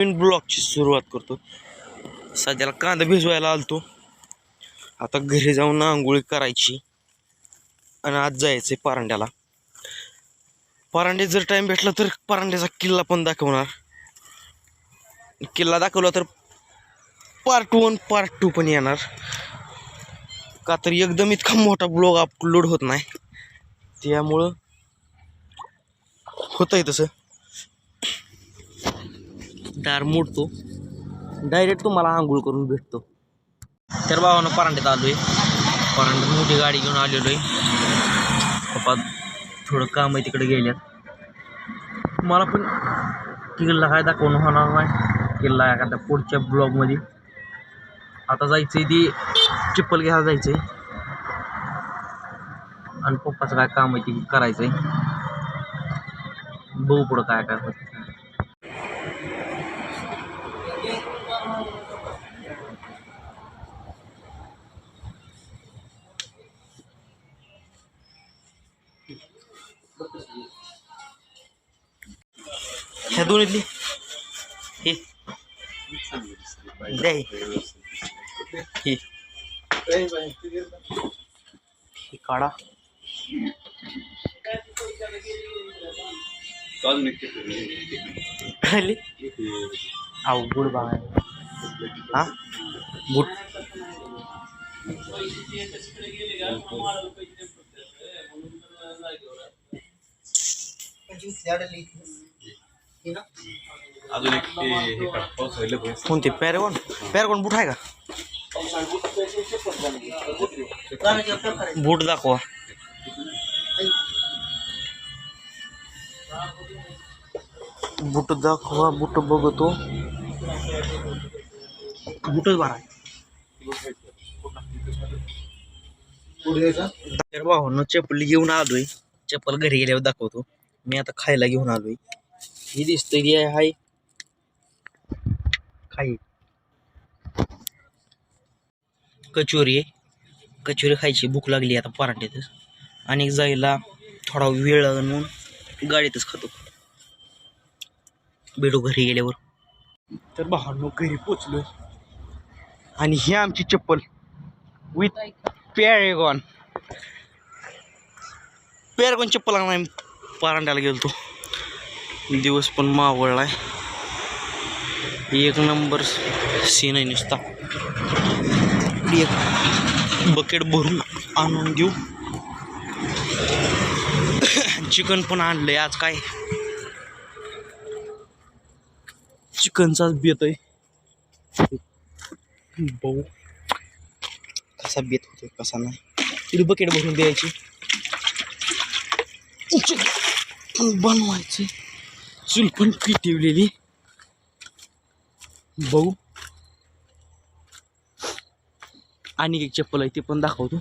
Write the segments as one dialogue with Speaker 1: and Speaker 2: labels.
Speaker 1: ब्लॉगची सुरुवात करतो. सध्याला कांदा भिजवायला आलतो. आता घरी जाऊन आंघोळी करायची आणि आज जायचंय परांड्याला. परांड्यात जर टाइम भेटला तर परांड्याचा किल्ला पण दाखवणार. किल्ला दाखवला तर पार्ट 1 पार्ट 2 पण येणार. का तर एकदम इतका मोठा ब्लॉग अपलोड होत नाही, त्यामुळं होतंय तसं. दार मोडतो, डायरेक्ट तुम्हाला आंघोळ करून भेटतो. तर भावानं परांड्यात आलोय. परांड्यात मोठी गाडी घेऊन आलेलो आहे. पप्पा थोडं काम आहे तिकडे गेल्यात. मला पण किल्ला काय दाखवणं होणार नाही. किल्ला एखाद्या पुढच्या ब्लॉगमध्ये. आता जायचंय ती चप्पल घ्यायला जायचंय आणि पप्पाचं काय काम आहे ते करायचंय. बघू पुढं काय काय होतं. ह्या दोन्हीतली हे द्याय हे काढा. खाली अवघड बघा. हा बूट कोणते पॅरागॉन? पॅरागॉन बूट आहे का? बूट दाखवा. बूट दाखवा. बूट बघतो. बूटच बारा आहे. तर भावांनो चप्पल घेऊन आलोय. चप्पल घरी गेल्यावर दाखवतो. मी आता खायला घेऊन आलोय. ही दिसतंय ती आहे खाई कचोरी आहे. कचोरी खायची भूक लागली आता पराठ्यातच. आणि जायला थोडा वेळ म्हणून गाडीतच खातो. भेटू घरी गेल्यावर. तर भावांनो घरी पोचलोय आणि ही आमची चप्पल विथ पॅरागॉन. पॅरागॉन चप्पल नाही परांड्याला गेलतो. दिवस पण मावळलाय. एक नंबर सीन आहे नुसता. एक बकेट भरून आणून देऊ. चिकन पण आणलंय आज. काय चिकनचाच बेत आहे. बघू कसा बेत होतोय कसा नाही. तिथे बकेट भरून द्यायची. चिकन बनवायचे. चूल पण पेटवलेली. बघू. आणि एक चप्पल आहे ते पण दाखवतो.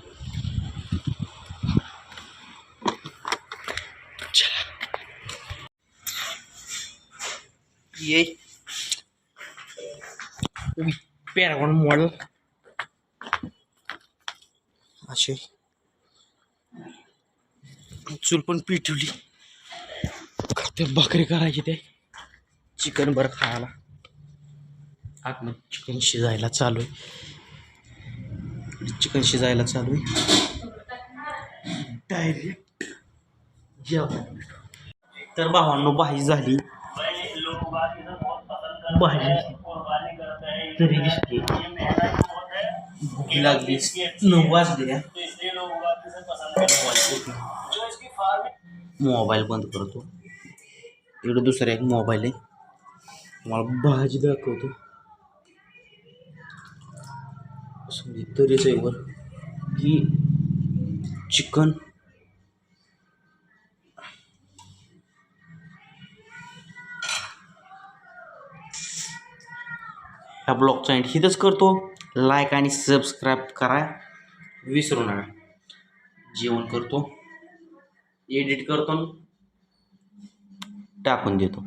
Speaker 1: ये पॅरागॉन मॉडेल असे. चूल पण पेटवली. ते भाकरी करायची. ते चिकन बरं खायला. आतमध्ये चिकन शिजायला चालू आहे. चिकन शिजायला चालू आहे. डायरेक्ट जेवण. तर भावांनो भाजी झाली. भाजी तरी दिसते. भूक लागली. 9 वाजले. मोबाईल बंद करतो. इकडे दुसरा एक मोबाईल आहे. तुम्हाला भाजी दाखवतो. तरीच आहे वर की चिकन. ह्या ब्लॉगचा एंड हिथंच करतो. लाईक आणि सबस्क्राईब करा विसरू नका. जेवण करतो, एडिट करतो, टाकून देतो.